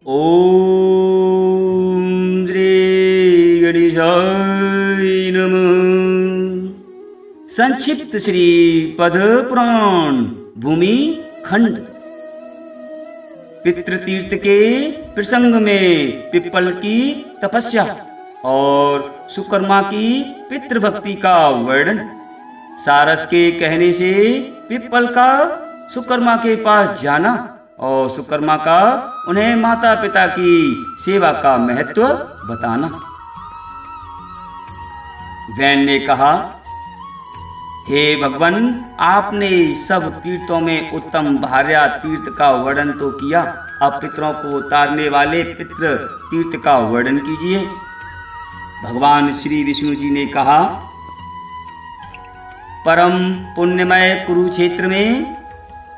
ओम श्री गणेशाय नमः। संक्षिप्त श्री पद पुराण भूमि खंड। पितृतीर्थ के प्रसंग में पिप्पल की तपस्या और सुकर्मा की पितृभक्ति का वर्णन। सारस के कहने से पिप्पल का सुकर्मा के पास जाना और सुकर्मा का उन्हें माता पिता की सेवा का महत्व बताना। वैन ने कहा, हे भगवान, आपने सब तीर्थों में उत्तम भार्या तीर्थ का वर्णन तो किया, अब पितरों को तारने वाले पितृ तीर्थ का वर्णन कीजिए। भगवान श्री विष्णु जी ने कहा, परम पुण्यमय कुरुक्षेत्र में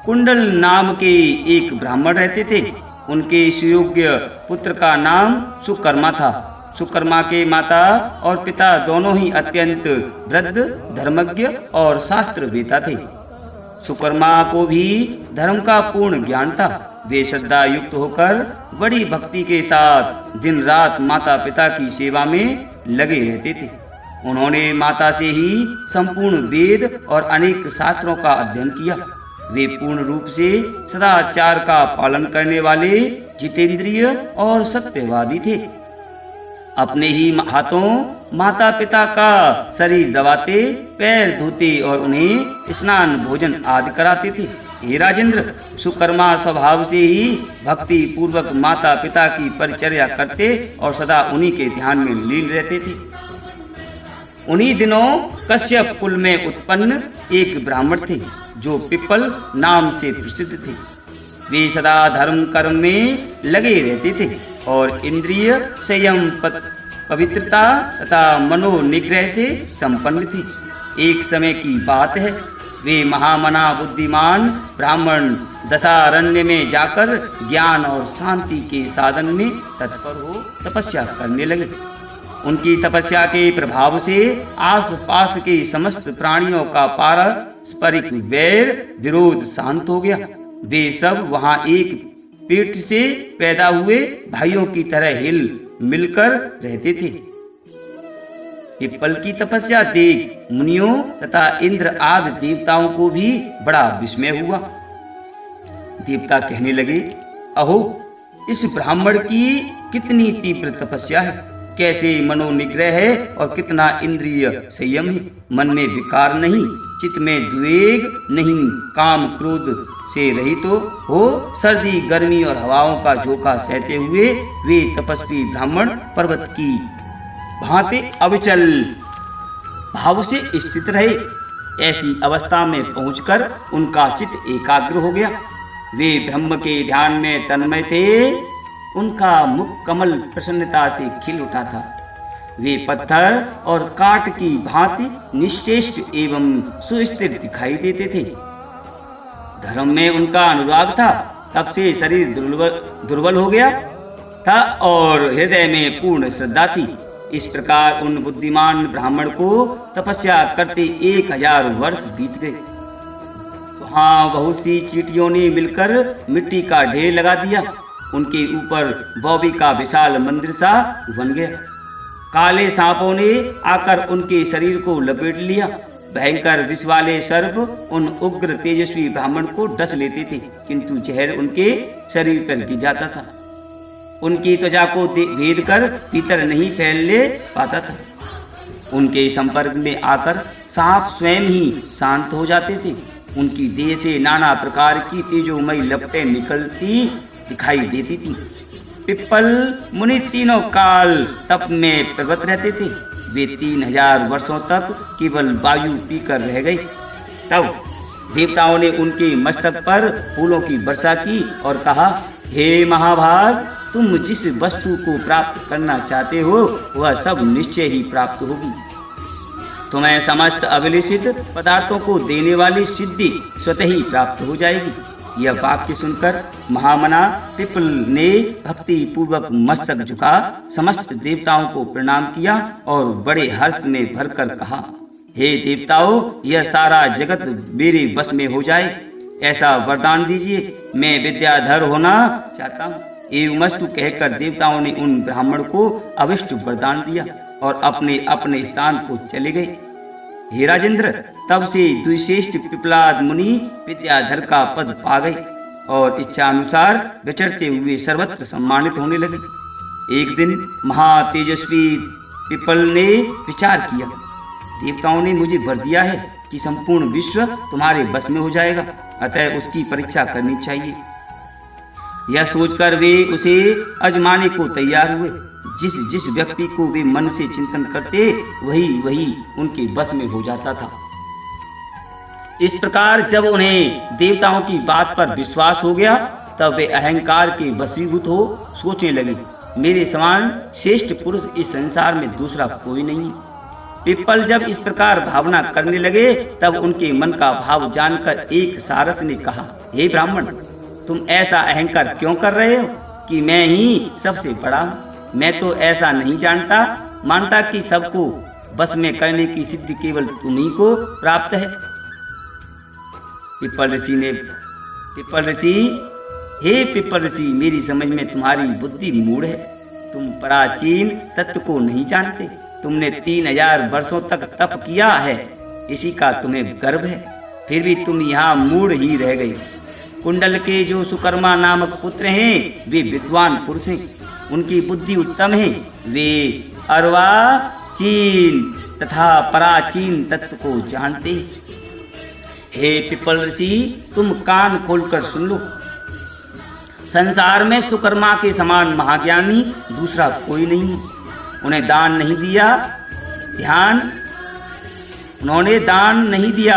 कुंडल नाम के एक ब्राह्मण रहते थे। उनके सुयोग्य पुत्र का नाम सुकर्मा था। सुकर्मा के माता और पिता दोनों ही अत्यंत वृद्ध, धर्मज्ञ और शास्त्र वेता थे। सुकर्मा को भी धर्म का पूर्ण ज्ञान था। वे श्रद्धा युक्त होकर बड़ी भक्ति के साथ दिन रात माता पिता की सेवा में लगे रहते थे। उन्होंने माता से ही संपूर्ण वेद और अनेक शास्त्रों का अध्ययन किया। वे पूर्ण रूप से सदाचार का पालन करने वाले जितेंद्रिय और सत्यवादी थे। अपने ही हाथों माता पिता का शरीर दबाते, पैर धोते और उन्हें स्नान भोजन आदि कराते थे। हे राजेंद्र, सुकर्मा स्वभाव से ही भक्ति पूर्वक माता पिता की परिचर्या करते और सदा उन्हीं के ध्यान में लीन रहते थे। उन्हीं दिनों कश्यप कुल में उत्पन्न एक ब्राह्मण थे जो पिप्पल नाम से प्रसिद्ध थे। वे सदा धर्म कर्म में लगे रहते थे और इंद्रिय संयम, पवित्रता तथा मनोनिग्रह से संपन्न थे। एक समय की बात है, वे महामना बुद्धिमान ब्राह्मण दशारण्य में जाकर ज्ञान और शांति के साधन में तत्पर हो तपस्या करने लगे। उनकी तपस्या के प्रभाव से आसपास के समस्त प्राणियों का पारस्परिक वैर विरोध शांत हो गया। वे सब वहां एक पेट से पैदा हुए भाइयों की तरह हिल मिलकर रहते थे। पिप्पल की तपस्या देख मुनियों तथा इंद्र आदि देवताओं को भी बड़ा विस्मय हुआ। देवता कहने लगे, अहो, इस ब्राह्मण की कितनी तीव्र तपस्या है, कैसे मनोनिग्रह है और कितना इंद्रिय संयम है। मन में विकार नहीं, चित्त में द्वेग नहीं, काम क्रोध से रहित हो सर्दी गर्मी और हवाओं का झोंका सहते हुए वे तपस्वी ब्राह्मण पर्वत की भांति अविचल भाव से स्थित रहे। ऐसी अवस्था में पहुंचकर उनका चित्त एकाग्र हो गया। वे ब्रह्म के ध्यान में तन्मय थे। उनका मुख कमल प्रसन्नता से खिल उठा था। वे पत्थर और काट की भांति निश्चेष्ट एवं सुस्थिर दिखाई देते थे। धर्म में उनका अनुराग था, तब से शरीर दुर्बल हो गया था और हृदय में पूर्ण श्रद्धा थी। इस प्रकार उन बुद्धिमान ब्राह्मण को तपस्या करते 1000 वर्ष बीत गए। वहाँ बहुत सी चींटियों ने मिलकर मिट्टी का ढेर लगा दिया। उनके ऊपर बौबी का विशाल मंदिर सा बन गया। काले सांपों ने आकर उनके शरीर को लपेट लिया। भयंकर विष वाले सर्प उन उग्र तेजस्वी ब्राह्मण को डस लेते थे, किंतु जहर उनके शरीर पर गिर जाता था। उनकी त्वचा को भेद कर भीतर नहीं फैलने पाता था। उनके संपर्क में आकर सांप स्वयं ही शांत हो जाते थे। उनकी देह से नाना प्रकार की तेजोमयी लपटें निकलती दिखाई देती थी। पिप्पल मुनि तीनों काल तप में प्रवृत्त रहते थे। वे 3000 वर्षों तक केवल वायु पीकर रह गए। तब देवताओं ने उनके मस्तक पर फूलों की वर्षा की और कहा, हे महाभाग, तुम जिस वस्तु को प्राप्त करना चाहते हो वह सब निश्चय ही प्राप्त होगी। तुम्हें समस्त अभिलषित पदार्थों को देने वाली सिद्धि स्वतः ही प्राप्त हो जाएगी। यह वाक्य सुनकर महामना पिप्पल ने भक्ति पूर्वक मस्तक झुका समस्त देवताओं को प्रणाम किया और बड़े हर्ष में भरकर कहा, हे देवताओं, यह सारा जगत मेरे बस में हो जाए, ऐसा वरदान दीजिए। मैं विद्याधर होना चाहता हूँ। एवमस्तु कहकर देवताओं ने उन ब्राह्मण को अविष्ट वरदान दिया और अपने अपने स्थान को चले गए। हे राजेंद्र, तब से द्विश्रेष्ठ पिपलाद मुनि विद्याधर का पद पा गए और इच्छा अनुसार विचरते हुए सर्वत्र सम्मानित होने लगे। एक दिन महातेजस्वी पिपल ने विचार किया, देवताओं ने मुझे वर दिया है कि संपूर्ण विश्व तुम्हारे बस में हो जाएगा, अतः उसकी परीक्षा करनी चाहिए। यह सोचकर वे उसे आजमाने को तैयार हुए। जिस जिस व्यक्ति को वे मन से चिंतन करते वही उनके बस में हो जाता था। इस प्रकार जब उन्हें देवताओं की बात पर विश्वास हो गया तब वे अहंकार के वशीभूत हो सोचने लगे, मेरे समान श्रेष्ठ पुरुष इस संसार में दूसरा कोई नहीं है। पिप्पल जब इस प्रकार भावना करने लगे तब उनके मन का भाव जानकर एक सारस ने कहा, हे ब्राह्मण, तुम ऐसा अहंकार क्यों कर रहे हो कि मैं ही सबसे बड़ा हूँ? मैं तो ऐसा नहीं मानता कि सबको बस में करने की सिद्धि केवल तुम्ही को प्राप्त है। पिप्पल ऋषि, हे पिप्पल ऋषि, मेरी समझ में तुम्हारी बुद्धि मूढ़ है। तुम प्राचीन तत्व को नहीं जानते। तुमने 3000 वर्षों तक तप किया है, इसी का तुम्हें गर्व है, फिर भी तुम यहाँ मूढ़ ही रह गए। कुंडल के जो सुकर्मा नामक पुत्र हैं वे विद्वान पुरुष हैं, उनकी बुद्धि उत्तम है। वे अर्वाचीन तथा प्राचीन तत्व को जानते। हे पिप्पल ऋषि, तुम कान खोलकर सुन लो। संसार में सुकर्मा के समान महाज्ञानी दूसरा कोई नहीं है। उन्होंने दान नहीं दिया,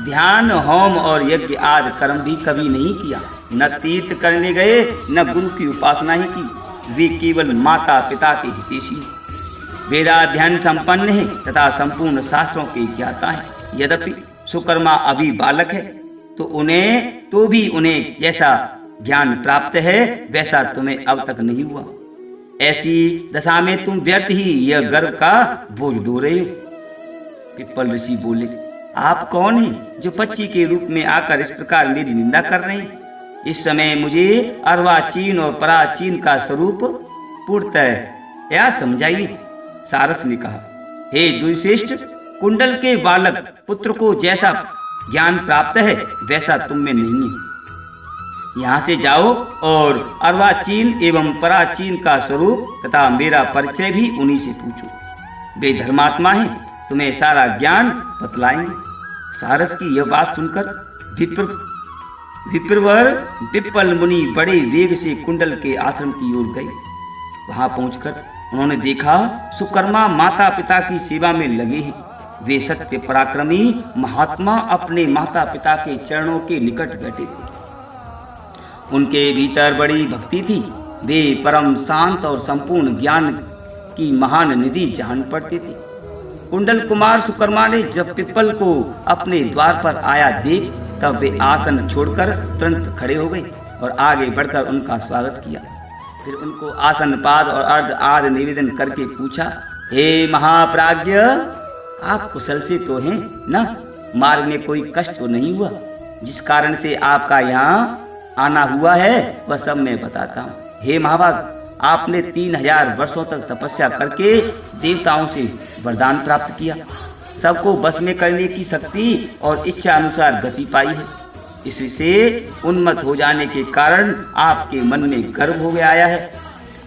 ध्यान, होम और यज्ञ आदि कर्म भी कभी नहीं किया। न तीर्थ करने गए, न गुरु की उपासना ही की। वे केवल माता पिता के हितैषी, वेदाध्ययन संपन्न है तथा संपूर्ण शास्त्रों के ज्ञाता है। यद्यपि सुकर्मा अभी बालक है तो भी उन्हें जैसा ज्ञान प्राप्त है वैसा तुम्हें अब तक नहीं हुआ। ऐसी दशा में तुम व्यर्थ ही यह गर्व का बोझ ढो रहे हो। पिप्पल ऋषि बोले, आप कौन हैं जो पक्षी के रूप में आकर इस प्रकार मेरी निंदा कर रहे हैं? इस समय मुझे अर्वाचीन और प्राचीन का स्वरूप पूर्णतः या समझाइए। सारस ने कहा, हे द्विश्रेष्ठ, कुंडल के बालक पुत्र को जैसा ज्ञान प्राप्त है वैसा तुम में नहीं है। यहाँ से जाओ और अर्वाचीन एवं प्राचीन का स्वरूप तथा मेरा परिचय भी उन्हीं से पूछो। वे धर्मात्मा हैं, तुम्हें सारा ज्ञान बतलाएंगे। सारस की यह बात सुनकर विप्रवर पिप्पल मुनि बड़े वेग से कुंडल के आश्रम की ओर गए। वहां पहुंचकर उन्होंने देखा सुकर्मा माता पिता की सेवा में लगे हैं। वे सत्य पराक्रमी महात्मा अपने माता पिता के चरणों के निकट बैठे थे। उनके भीतर बड़ी भक्ति थी। वे परम शांत और संपूर्ण ज्ञान की महान निधि जान पड़ते थे। कुंडल कुमार सुकर्मा ने जब पिप्पल को अपने द्वार पर आया देख तब वे आसन छोड़कर तुरंत खड़े हो गए और आगे बढ़कर उनका स्वागत किया। फिर उनको आसन पाद और अर्ध आदि निवेदन करके पूछा, हे महाप्राज्ञ, आप कुशल से तो हैं न? मार्ग में कोई कष्ट तो नहीं हुआ जिस कारण से आपका यहाँ आना हुआ है? वह सब मैं बताता हूँ। हे महाभाग, आपने 3000 वर्षों तक तपस्या करके देवताओं से वरदान प्राप्त किया, सबको बस में करने की शक्ति और इच्छा अनुसार गति पाई है। इससे उन्मत्त हो जाने के कारण आपके मन में गर्व हो गया आया है।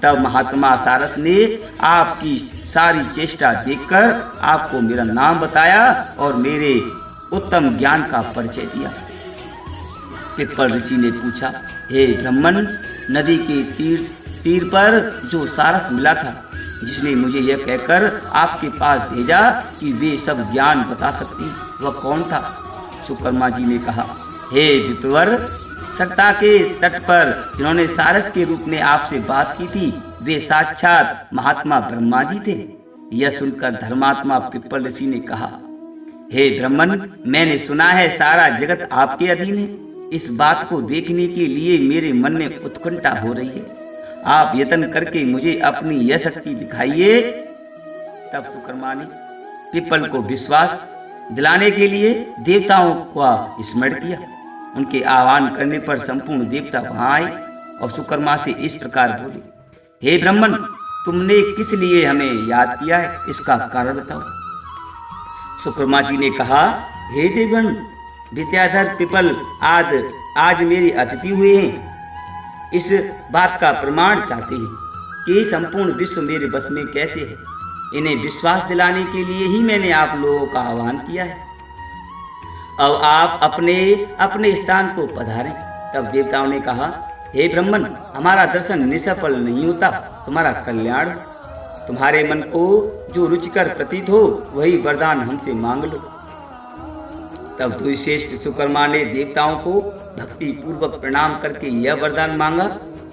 तब महात्मा सारस ने आपकी सारी चेष्टा देखकर आपको मेरा नाम बताया और मेरे उत्तम ज्ञान का परिचय दिया। पिप्पल ऋषि ने पूछा, हे ब्राह्मण, नदी के तीर पर जो सारस मिला था जिसने मुझे यह कहकर आपके पास भेजा कि वे सब ज्ञान बता सकती, वह कौन था? सुकर्मा जी ने कहा, हे विप्रवर, सरता के तट पर जिन्होंने सारस के रूप में आपसे बात की थी वे साक्षात महात्मा ब्रह्मा जी थे। यह सुनकर धर्मात्मा पिप्पल ऋषि ने कहा, हे ब्राह्मण, मैंने सुना है सारा जगत आपके अधीन है। इस बात को देखने के लिए मेरे मन में उत्कंठा हो रही है। आप यत्न करके मुझे अपनी यह शक्ति दिखाइए। तब सुकर्मा ने पिप्पल को विश्वास दिलाने के लिए देवताओं का स्मरण किया। उनके आह्वान करने पर संपूर्ण देवता वहां आए और सुकर्मा से इस प्रकार बोले, हे ब्राह्मण, तुमने किस लिए हमें याद किया है, इसका कारण बताओ। सुकर्मा जी ने कहा, हे देवगण, विद्याधर पिपल आज मेरे अतिथि हुए हैं। इस बात का प्रमाण चाहते हैं कि संपूर्ण विश्व मेरे बस में कैसे है। इन्हें विश्वास दिलाने के लिए ही मैंने आप लोगों का आह्वान किया है। अब आप अपने अपने स्थान को पधारें। तब देवताओं ने कहा, हे ब्राह्मण, हमारा दर्शन निसफल नहीं होता, तुम्हारा कल्याण हो। तुम्हारे मन को जो रुचिकर प्रतीत हो वही वरदान हमसे मांग लो। तब द्विश्रेष्ठ सुकर्मा ने देवताओं को भक्ति पूर्वक प्रणाम करके यह वरदान मांगा,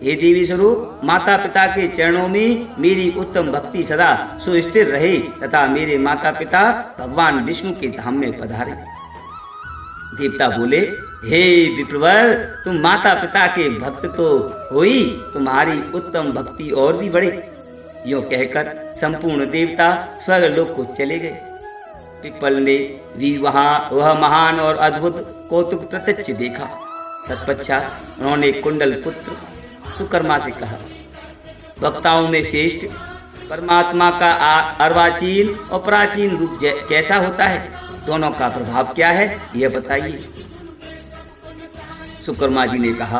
हे देवी स्वरूप, माता पिता के चरणों में मेरी उत्तम भक्ति सदा सुस्थिर रहे तथा मेरे माता पिता भगवान विष्णु के धाम में पधारे। देवता बोले, हे विप्रवर, तुम माता पिता के भक्त तो हो ही, तुम्हारी उत्तम भक्ति और भी बढ़े। यो कहकर संपूर्ण देवता स्वर्गलोक को चले गए। पिपल ने भी वह महान और अद्भुत कौतुक प्रत्यक्ष देखा। तत्पश्चात उन्होंने कुंडल पुत्र सुकर्मा से कहा, वक्ताओं में श्रेष्ठ परमात्मा का अर्वाचीन और प्राचीन रूप कैसा होता है, दोनों का प्रभाव क्या है, यह बताइए। सुकर्मा जी ने कहा,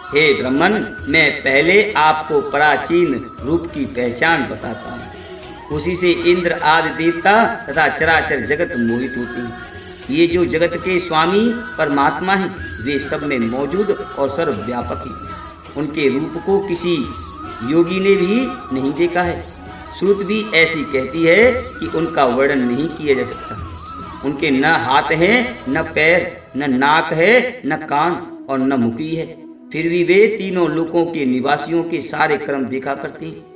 हे ब्राह्मण, मैं पहले आपको प्राचीन रूप की पहचान बताता हूँ। उसी से इंद्र आदि देवता तथा चराचर जगत मोहित होते हैं। ये जो जगत के स्वामी परमात्मा हैं, वे सब में मौजूद और सर्वव्यापक हैं। उनके रूप को किसी योगी ने भी नहीं देखा है। श्रुति भी ऐसी कहती है कि उनका वर्णन नहीं किया जा सकता। उनके न हाथ हैं, न पैर, न नाक है, न कान और न मुखी है। फिर भी वे तीनों लोकों के निवासियों के सारे कर्म देखा करते हैं।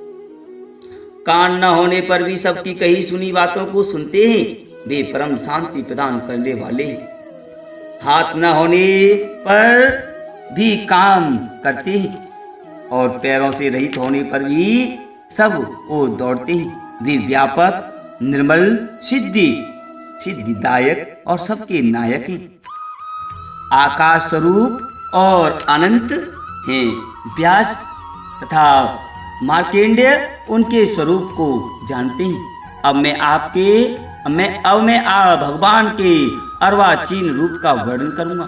कान न होने पर भी सबकी कही सुनी बातों को सुनते हैं। वे परम शांति प्रदान करने वाले हैं। हाथ न होने पर भी काम करते हैं और पैरों से रहित होने पर भी सब वो दौड़ते हैं। वे व्यापक, निर्मल, सिद्धिदायक और सबके नायक हैं। आकाश स्वरूप और अनंत हैं। व्यास तथा मार्केंडेय उनके स्वरूप को जानते हैं। अब मैं भगवान के अर्वाचीन रूप का वर्णन करूंगा।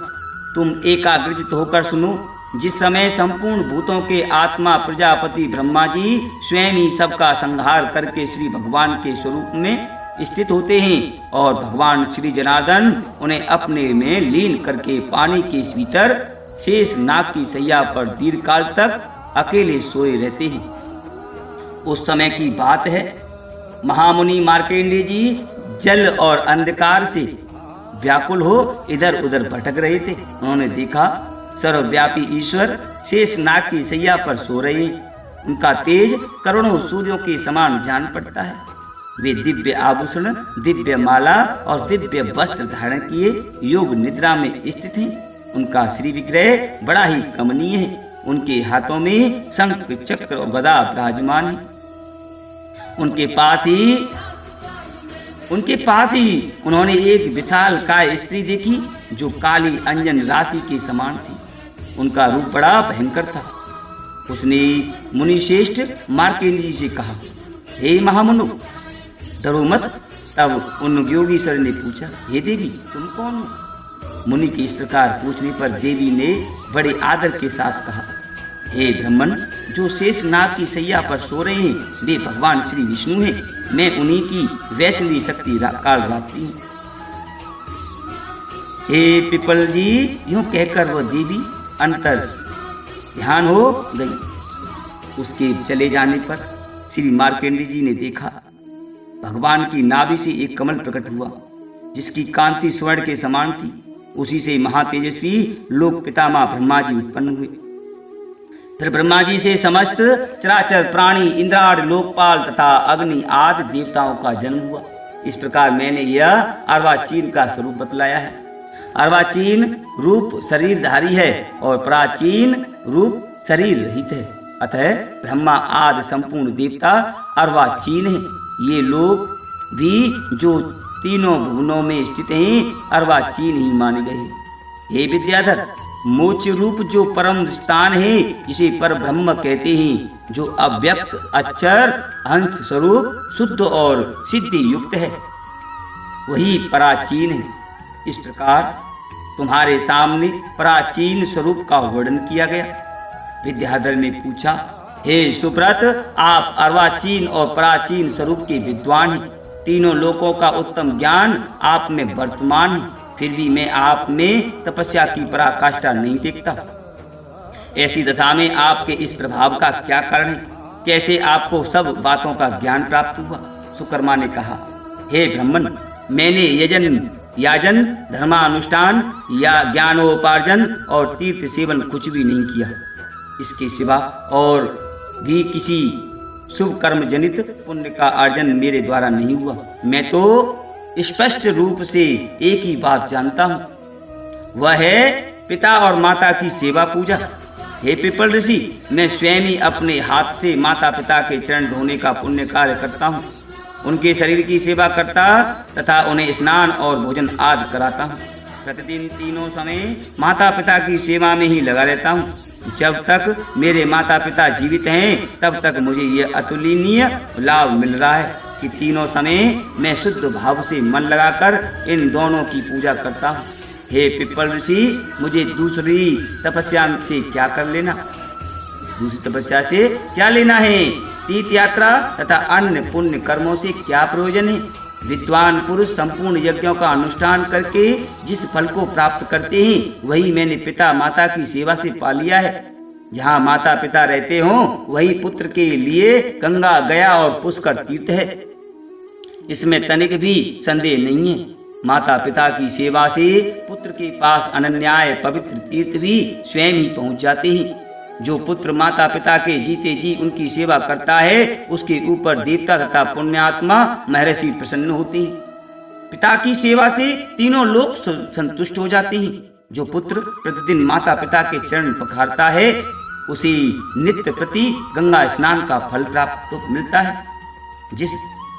तुम एकाग्रचित होकर सुनो। जिस समय संपूर्ण भूतों के आत्मा प्रजापति ब्रह्मा जी स्वयं ही सबका संहार करके श्री भगवान के स्वरूप में स्थित होते हैं और भगवान श्री जनार्दन उन्हें अपने में लीन करके पानी के भीतर शेष नाग की सैया पर दीर्घ काल तक अकेले सोए रहते हैं। उस समय की बात है, महामुनि मार्केंडेय जी जल और अंधकार से व्याकुल हो इधर उधर भटक रहे थे। उन्होंने देखा सर्वव्यापी ईश्वर शेष नाग की सैया पर सो रहे हैं। उनका तेज करोड़ों सूर्यों के समान जान पड़ता है। वे दिव्य आभूषण, दिव्य माला और दिव्य वस्त्र धारण किए योग निद्रा में स्थित हैं। उनका श्री विग्रह बड़ा ही कमनीय है। उनके हाथों में शंख, चक्र और गदा विराजमान है। उनके पास ही उन्होंने एक विशाल काय स्त्री देखी जो काली अंजन राशि के समान थी। उनका रूप बड़ा भयंकर था। उसने मुनिश्रेष्ठ मार्केंडेय जी से कहा, हे महामुनु, डरो मत। तब उन योगीश्वर ने पूछा, हे देवी, तुम कौन हो? मुनि के इस प्रकार पूछने पर देवी ने बड़े आदर के साथ कहा, हे ब्राह्मण, जो शेष नाग की सैया पर सो रहे हैं वे भगवान श्री विष्णु हैं। मैं उन्हीं की वैष्णवी शक्ति काल रात्रि हूँ। हे पिपल जी, यूं कहकर वह देवी अंतर ध्यान हो गई। उसके चले जाने पर श्री मार्केंडेय जी ने देखा भगवान की नाभि से एक कमल प्रकट हुआ जिसकी कांति स्वर्ण के समान थी। उसी से महातेजस्वी लोक पितामह ब्रह्मा जी उत्पन्न हुए। फिर ब्रह्मा जी से समस्त चराचर प्राणी, इंद्राद, लोकपाल तथा अग्नि आदि देवताओं का जन्म हुआ। इस प्रकार मैंने यह अर्वाचीन का स्वरूप बतलाया है। अर्वाचीन रूप शरीरधारी है और प्राचीन रूप शरीर रहित है। अतः ब्रह्मा आदि संपूर्ण देवता अर्वाचीन हैं। ये लोग भी जो तीनों भुवनों में स्थित हैं अर्वाचीन ही माने गए। हे विद्याधर, मोक्ष रूप जो परम स्थान है, जिसे पर ब्रह्म कहते हैं, जो अव्यक्त अक्षर अंश स्वरूप शुद्ध और सिद्धि युक्त है, वही प्राचीन है। इस प्रकार तुम्हारे सामने प्राचीन स्वरूप का वर्णन किया गया। विद्याधर ने पूछा, हे सुब्रत, आप अर्वाचीन और प्राचीन स्वरूप के विद्वान हैं। तीनों लोकों का उत्तम ज्ञान आप में वर्तमान है, फिर भी मैं आप में तपस्या की पराकाष्ठा नहीं देखता। ऐसी दशा में आपके इस प्रभाव का क्या कारण है? कैसे आपको सब बातों का ज्ञान प्राप्त हुआ? सुकर्मा ने कहा, हे ब्राह्मण, मैंने याजन धर्मानुष्ठान या ज्ञानोपार्जन और तीर्थ सेवन कुछ भी नहीं किया। इसके सिवा और भी किसी शुभ कर्म जनित पुण्य का अर्जन मेरे द्वारा नहीं हुआ। मैं तो स्पष्ट रूप से एक ही बात जानता हूँ, वह है पिता और माता की सेवा पूजा। हे पिपल ऋषि, मैं स्वयं ही अपने हाथ से माता पिता के चरण धोने का पुण्य कार्य करता हूँ, उनके शरीर की सेवा करता तथा उन्हें स्नान और भोजन आदि कराता हूँ। प्रतिदिन तीनों समय माता पिता की सेवा में ही लगा रहता हूँ। जब तक मेरे माता पिता जीवित हैं, तब तक मुझे यह अतुलनीय लाभ मिल रहा है कि तीनों समय मैं शुद्ध भाव से मन लगाकर इन दोनों की पूजा करता हूँ। हे पिपल ऋषि, मुझे दूसरी तपस्या से क्या कर लेना? दूसरी तपस्या से क्या लेना है? तीर्थ यात्रा तथा अन्य पुण्य कर्मों से क्या प्रयोजन है? विद्वान पुरुष संपूर्ण यज्ञों का अनुष्ठान करके जिस फल को प्राप्त करते हैं, वही मैंने पिता माता की सेवा से पा लिया है। जहाँ माता पिता रहते हों, वही पुत्र के लिए गंगा, गया और पुष्कर तीर्थ है। इसमें तनिक भी संदेह नहीं है। माता पिता की सेवा से पुत्र के पास अनन्याय पवित्र तीर्थ भी स्वयं ही पहुँच जाते हैं। जो पुत्र माता पिता के जीते जी उनकी सेवा करता है, उसके ऊपर देवता तथा पुण्यात्मा महर्षि प्रसन्न होते हैं। पिता की सेवा से तीनों लोग संतुष्ट हो जाते हैं। जो पुत्र प्रतिदिन माता पिता के चरण पखारता है, उसे नित्य प्रति गंगा स्नान का फल प्राप्त मिलता है। जिस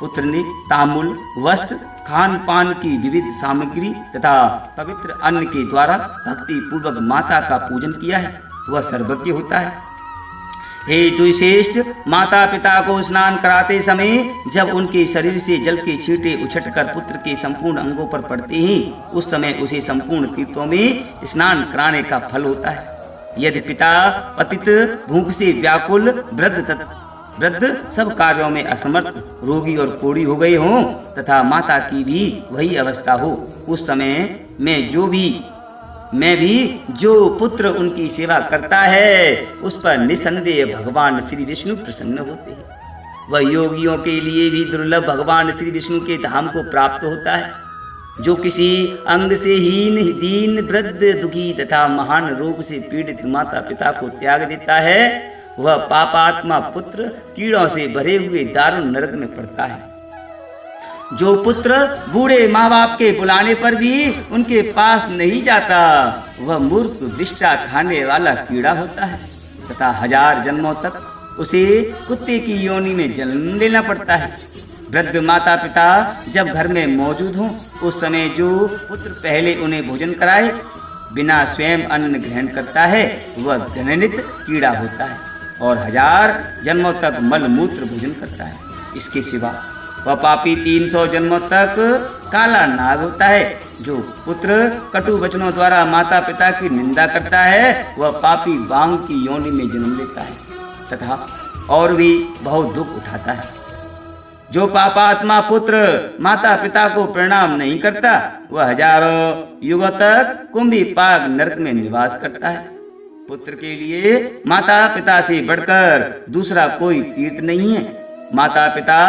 पुत्र ने तांबुल, वस्त्र, खान पान की विविध सामग्री तथा पवित्र अन्न के द्वारा भक्ति पूर्वक माता का पूजन किया है, वह सर्वज्ञ होता है। हे द्विश्रेष्ठ, माता पिता को स्नान कराते समय जब उनके शरीर से जल के छींटे उछटकर पुत्र के संपूर्ण अंगों पर पड़ते हैं, उस समय उसे संपूर्ण तीर्थों में स्नान कराने का फल होता है। यदि पिता पतित, भूख से व्याकुल, वृद्ध, सब कार्यों में असमर्थ, रोगी और कोढ़ी हो गए हों तथा माता की भी वही अवस्था हो, उस समय मैं भी जो पुत्र उनकी सेवा करता है, उस पर निसंदेह भगवान श्री विष्णु प्रसन्न होते हैं। वह योगियों के लिए भी दुर्लभ भगवान श्री विष्णु के धाम को प्राप्त होता है। जो किसी अंग से हीन, दीन, वृद्ध, दुखी तथा महान रोग से पीड़ित माता पिता को त्याग देता है, वह पापात्मा पुत्र कीड़ों से भरे हुए दारुण नरक में पड़ता है। जो पुत्र बूढ़े माँ बाप के बुलाने पर भी उनके पास नहीं जाता, वह मूर्ख विष्टा खाने वाला कीड़ा होता है तथा 1000 जन्मों तक उसे कुत्ते की योनि में जन्म लेना पड़ता है। वृद्ध माता पिता जब घर में मौजूद हों, उस समय जो पुत्र पहले उन्हें भोजन कराए बिना स्वयं अन्न ग्रहण करता है, वह घृणित कीड़ा होता है और 1000 जन्मों तक मल मूत्र भोजन करता है। इसके सिवा वह पापी 300 जन्मों तक काला नाग होता है। जो पुत्र कटु वचनों द्वारा माता पिता की निंदा करता है, वह पापी बांग की योनि में जन्म लेता है तथा और भी बहुत दुख उठाता है। जो पापात्मा पुत्र माता पिता को प्रणाम नहीं करता, वह 1000 युगों तक कुंभी पाक नरक में निवास करता है। पुत्र के लिए माता पिता से बढ़कर दूसरा कोई तीर्थ नहीं है। माता पिता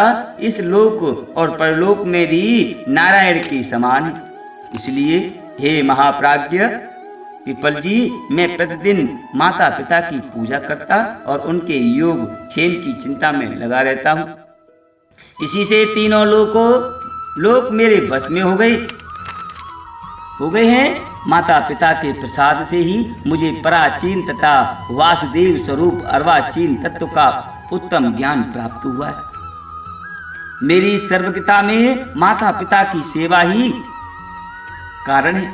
इस लोक और परलोक में भी नारायण के समान है। इसलिए हे महाप्राज्ञ पिपल जी, मैं प्रतिदिन माता पिता की पूजा करता और उनके योग क्षेम की चिंता में लगा रहता हूँ। इसी से तीनों लोक मेरे बस में हो गए हैं। माता पिता के प्रसाद से ही मुझे पराचीन तथा वासुदेव स्वरूप अर्वाचीन तत्व का उत्तम ज्ञान प्राप्त हुआ है। मेरी सर्वज्ञता में माता पिता की सेवा ही कारण है।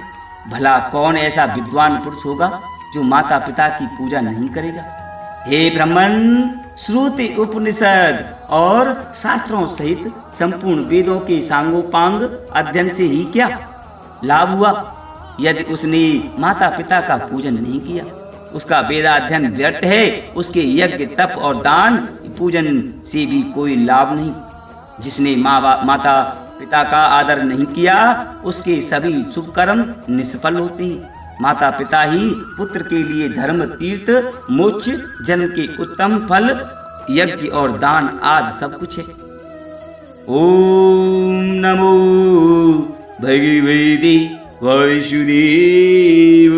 भला कौन ऐसा विद्वान पुरुष होगा जो माता पिता की पूजा नहीं करेगा। हे ब्राह्मण, श्रुति उपनिषद और शास्त्रों सहित संपूर्ण वेदों के सांगोपांग अध्ययन से ही क्या लाभ हुआ? यदि उसने माता पिता का पूजन नहीं किया, उसका वेदाध्ययन व्यर्थ है। उसके यज्ञ तप और दान पूजन से भी कोई लाभ नहीं। जिसने माता पिता का आदर नहीं किया, उसके सभी शुभ कर्म निष्फल होते हैं। माता पिता ही पुत्र के लिए धर्म, तीर्थ, मोक्ष, जन्म के उत्तम फल, यज्ञ और दान आदि सब कुछ है। ओम नमो भगवते वासुदेव।